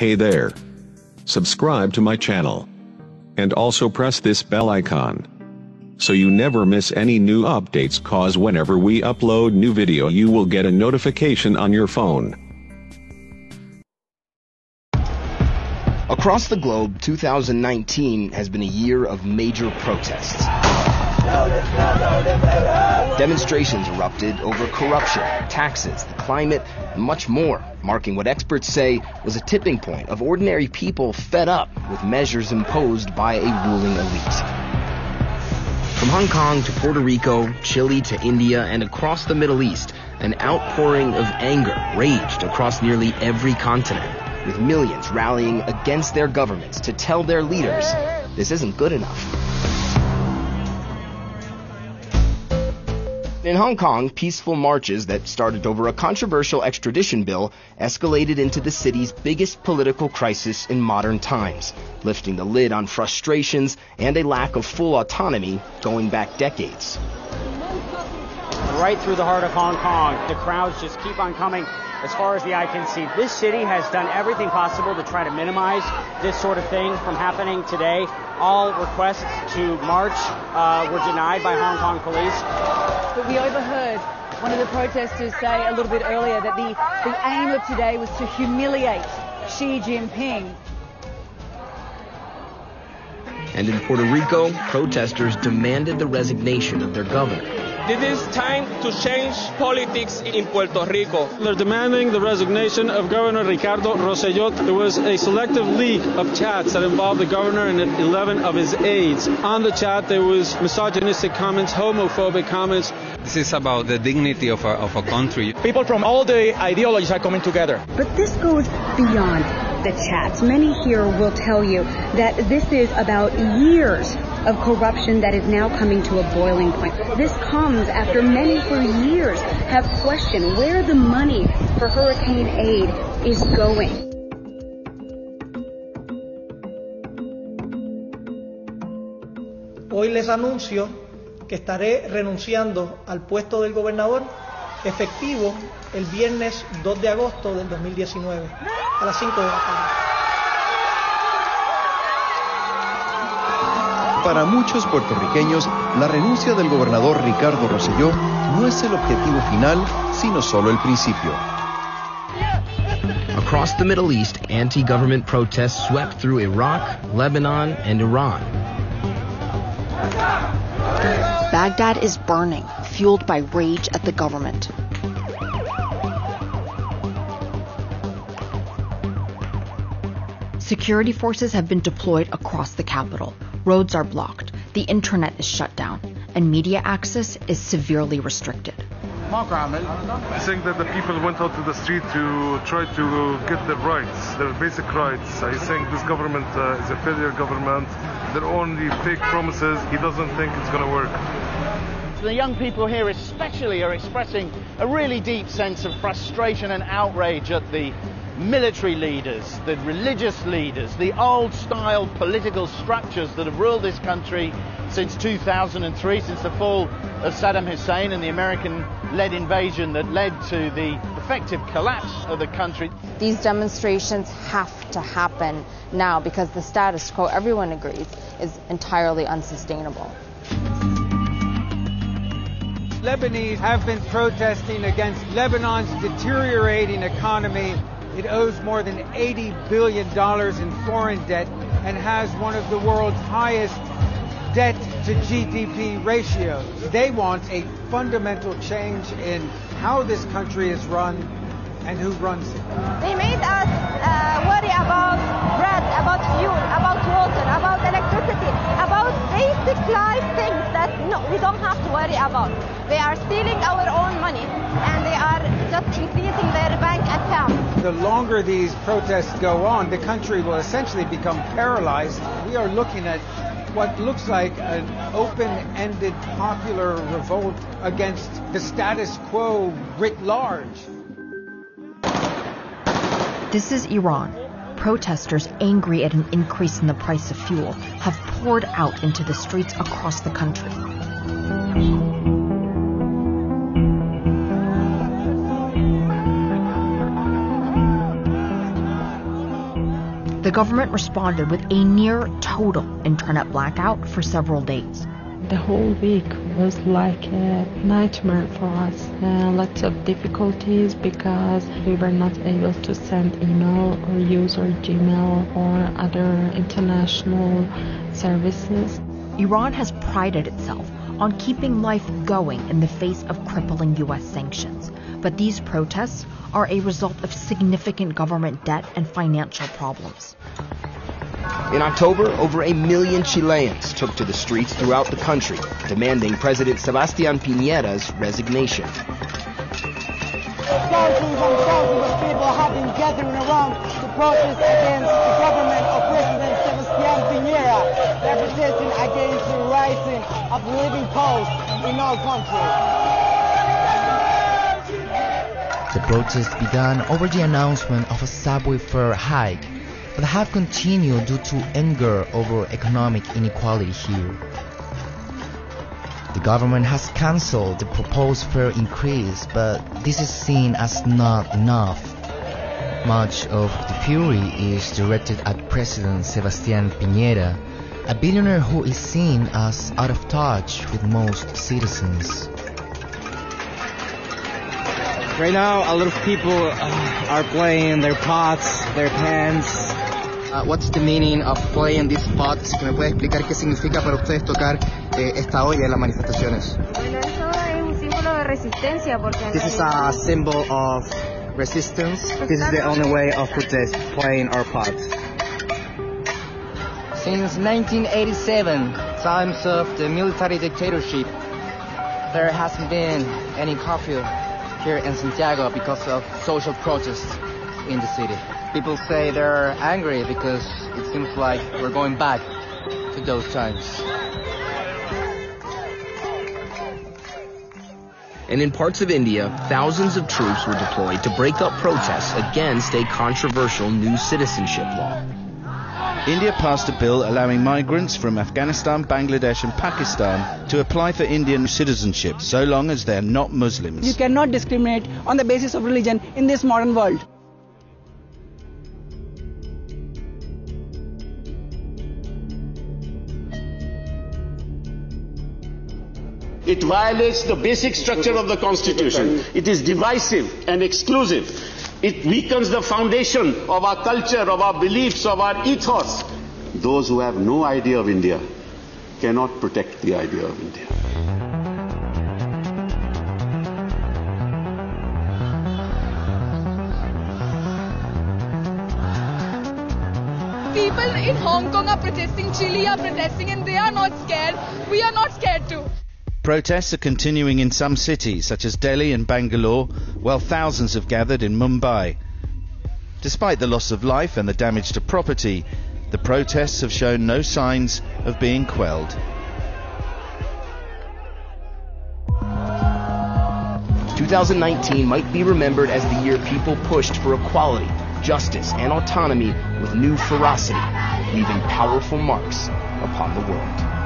Hey there. Subscribe to my channel. And also press this bell icon, so you never miss any new updates, cause whenever we upload new video you will get a notification on your phone. Across the globe, 2019 has been a year of major protests. Demonstrations erupted over corruption, taxes, the climate, and much more, marking what experts say was a tipping point of ordinary people fed up with measures imposed by a ruling elite. From Hong Kong to Puerto Rico, Chile to India, and across the Middle East, an outpouring of anger raged across nearly every continent, with millions rallying against their governments to tell their leaders this isn't good enough. In Hong Kong, peaceful marches that started over a controversial extradition bill escalated into the city's biggest political crisis in modern times, lifting the lid on frustrations and a lack of full autonomy going back decades. Right through the heart of Hong Kong, the crowds just keep on coming. As far as the eye can see, this city has done everything possible to try to minimize this sort of thing from happening today. All requests to march were denied by Hong Kong police. But we overheard one of the protesters say a little bit earlier that the aim of today was to humiliate Xi Jinping. And in Puerto Rico, protesters demanded the resignation of their governor. It is time to change politics in Puerto Rico. They're demanding the resignation of Governor Ricardo Rosselló. There was a selective leak of chats that involved the governor and 11 of his aides. On the chat, there was misogynistic comments, homophobic comments. This is about the dignity of a country. People from all the ideologies are coming together. But this goes beyond the chats. Many here will tell you that this is about years of corruption that is now coming to a boiling point. This comes after many for years have questioned where the money for hurricane aid is going. Hoy les anuncio que estaré renunciando al puesto del gobernador efectivo el viernes 2 de agosto del 2019 a las 5 de la tarde. Para muchos puertorriqueños, la renuncia del gobernador Ricardo Rosselló no es el objetivo final, sino solo el principio. Across the Middle East, anti-government protests swept through Iraq, Lebanon, and Iran. Baghdad is burning, fueled by rage at the government. Security forces have been deployed across the capital. Roads are blocked, the internet is shut down, and media access is severely restricted. I think that the people went out to the street to try to get their rights, their basic rights. I think this government is a failure government. They're only fake promises. He doesn't think it's going to work. The young people here especially are expressing a really deep sense of frustration and outrage at the military leaders, the religious leaders, the old-style political structures that have ruled this country since 2003, since the fall of Saddam Hussein and the American-led invasion that led to the effective collapse of the country. These demonstrations have to happen now because the status quo, everyone agrees, is entirely unsustainable. Lebanese have been protesting against Lebanon's deteriorating economy. It owes more than $80 billion in foreign debt and has one of the world's highest debt to GDP ratios. They want a fundamental change in how this country is run and who runs it. They made us worry about bread, about fuel, about water, about electricity, about basic life things that we don't have to worry about. They are stealing our own money and they are just increasing their bank account. The longer these protests go on, the country will essentially become paralyzed. We are looking at what looks like an open-ended popular revolt against the status quo writ large. This is Iran. Protesters, angry at an increase in the price of fuel, have poured out into the streets across the country. The government responded with a near total internet blackout for several days. The whole week was like a nightmare for us. Lots of difficulties because we were not able to send email or use our Gmail or other international services. Iran has prided itself on keeping life going in the face of crippling U.S. sanctions. But these protests are a result of significant government debt and financial problems. In October, over 1 million Chileans took to the streets throughout the country, demanding President Sebastián Piñera's resignation. Thousands and thousands of people have been gathering around to protest against the government of President Sebastián Piñera. They're protesting against the rising of living costs in our country. The protests began over the announcement of a subway fare hike, but have continued due to anger over economic inequality here. The government has cancelled the proposed fare increase, but this is seen as not enough. Much of the fury is directed at President Sebastián Piñera, a billionaire who is seen as out of touch with most citizens. Right now, a lot of people are playing their pots, their pans. What's the meaning of playing these pots? ¿Me puede explicar qué significa para ustedes tocar esta olla en las manifestaciones? Bueno, eso es un símbolo de resistencia porque. This is a symbol of resistance. This is the only way of protest, playing our pots. Since 1987, times of the military dictatorship, there hasn't been any curfew here in Santiago because of social protests in the city. People say they're angry because it seems like we're going back to those times. And in parts of India, thousands of troops were deployed to break up protests against a controversial new citizenship law. India passed a bill allowing migrants from Afghanistan, Bangladesh and Pakistan to apply for Indian citizenship so long as they're not Muslims. You cannot discriminate on the basis of religion in this modern world. It violates the basic structure of the Constitution. It is divisive and exclusive. It weakens the foundation of our culture, of our beliefs, of our ethos. Those who have no idea of India cannot protect the idea of India. People in Hong Kong are protesting, Chile are protesting, and they are not scared. We are not scared too. Protests are continuing in some cities, such as Delhi and Bangalore, while thousands have gathered in Mumbai. Despite the loss of life and the damage to property, the protests have shown no signs of being quelled. 2019 might be remembered as the year people pushed for equality, justice, and autonomy with new ferocity, leaving powerful marks upon the world.